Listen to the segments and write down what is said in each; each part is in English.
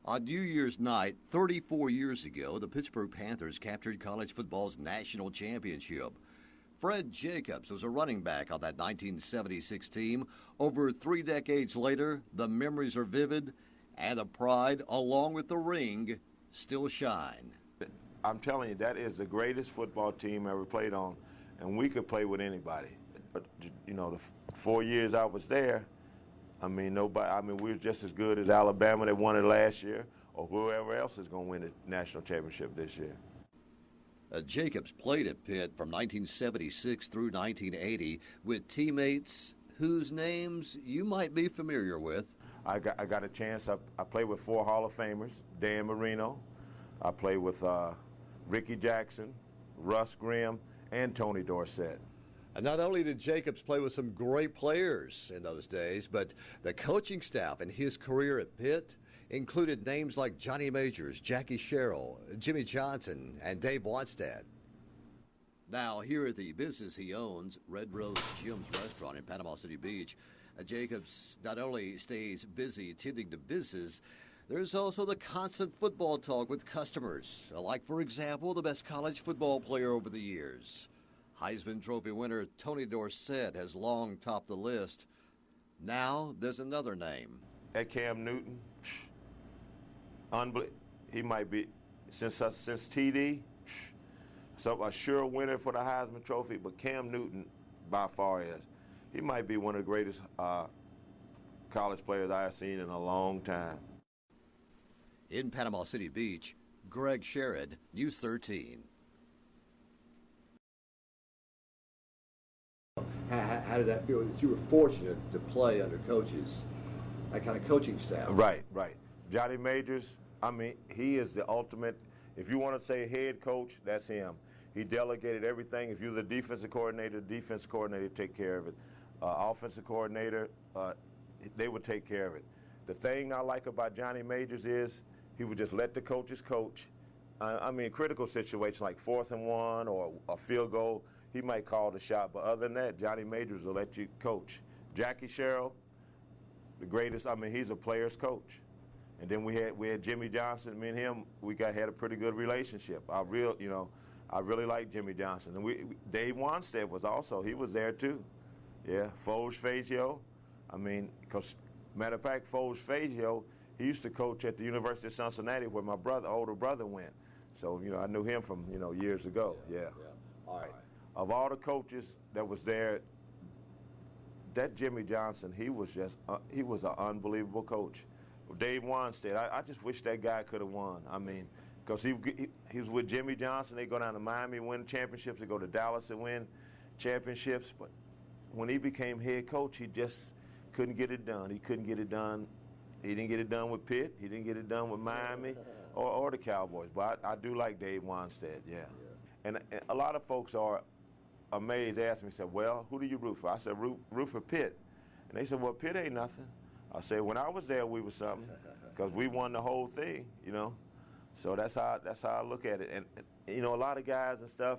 On New Year's night, 34 years ago, the Pittsburgh Panthers captured college football's national championship. Fred Jacobs was a running back on that 1976 team. Over 3 decades later, the memories are vivid, and the pride, along with the ring, still shine. I'm telling you, that is the greatest football team ever played on, and we could play with anybody. But, you know, the 4 years I was there, we were just as good as Alabama that won it last year, or whoever else is going to win the national championship this year. Jacobs played at Pitt from 1976 through 1980 with teammates whose names you might be familiar with. I got a chance. I played with 4 Hall of Famers: Dan Marino. I played with Ricky Jackson, Russ Grimm, and Tony Dorsett. And not only did Jacobs play with some great players in those days, but the coaching staff in his career at Pitt included names like Johnny Majors, Jackie Sherrill, Jimmy Johnson, and Dave Wannstedt. Now, here at the business he owns, Red Rose Jim's Restaurant in Panama City Beach, Jacobs not only stays busy tending to business, there's also the constant football talk with customers, like, for example, the best college football player over the years. Heisman Trophy winner Tony Dorsett has long topped the list. Now there's another name. That Cam Newton, he might be, since TD, so a sure winner for the Heisman Trophy, but Cam Newton by far is. He might be one of the greatest college players I have seen in a long time. In Panama City Beach, Greg Sherrod, News 13. How did that feel that you were fortunate to play under coaches, that kind of coaching staff? Right. Johnny Majors, he is the ultimate. If you want to say head coach, that's him. He delegated everything. If you're the defensive coordinator take care of it. Offensive coordinator, they would take care of it. The thing I like about Johnny Majors is he would just let the coaches coach. Critical situations like 4th and 1 or a field goal, he might call the shot, but other than that, Johnny Majors will let you coach. Jackie Sherrill, the greatest. He's a player's coach. And then we had Jimmy Johnson. Me and him, had a pretty good relationship. I really like Jimmy Johnson. And Dave Wannstedt he was there too. Yeah, Foge Fangio. Because matter of fact, Foge Fangio, he used to coach at the University of Cincinnati where my older brother went. So I knew him from years ago. Yeah. All right. Of all the coaches that was there, that Jimmy Johnson, he was an unbelievable coach. Dave Wannstedt, I just wish that guy could have won. Because he was with Jimmy Johnson. They go down to Miami, win championships. They go to Dallas and win championships. But when he became head coach, he just couldn't get it done. He couldn't get it done. He didn't get it done with Pitt. He didn't get it done with Miami or the Cowboys. But I do like Dave Wannstedt, yeah. And a lot of folks are amazed. They ask me, said, well, who do you root for? I said, root for Pitt. And they said, well, Pitt ain't nothing. I said, when I was there, we were something because we won the whole thing, So that's how I look at it. And a lot of guys and stuff,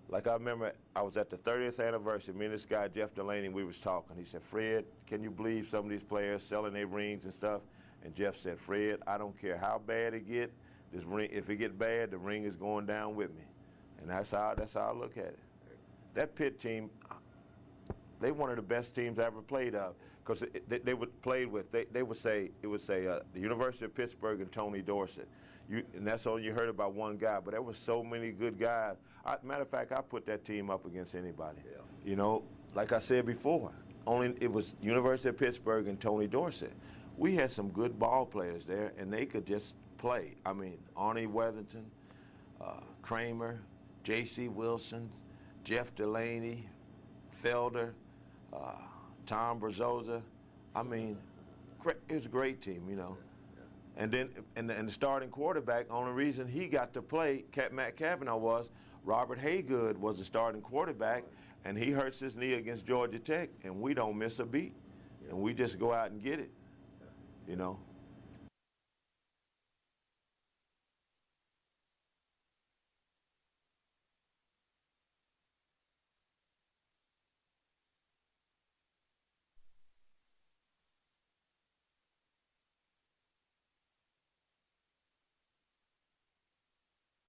like I remember I was at the 30th anniversary. Me and this guy, Jeff Delaney, we was talking. He said, Fred, can you believe some of these players selling their rings and stuff? And Jeff said, Fred, I don't care how bad it get. This ring, if it get bad, the ring is going down with me. And that's how I look at it. That Pitt team, they one of the best teams I ever played of, because they would play with. They would say the University of Pittsburgh and Tony Dorsett. And that's all you heard about one guy, but there were so many good guys. Matter of fact, I put that team up against anybody. Yeah. Like I said before, it was University of Pittsburgh and Tony Dorsett. We had some good ball players there, and they could just play. Arnie Weatherington, Kramer, J.C. Wilson, Jeff Delaney, Felder, Tom Brazoza. It was a great team, And then, and the starting quarterback, only reason he got to play, Matt Cavanaugh, was Robert Haygood was the starting quarterback, and he hurts his knee against Georgia Tech, and we don't miss a beat, and we just go out and get it,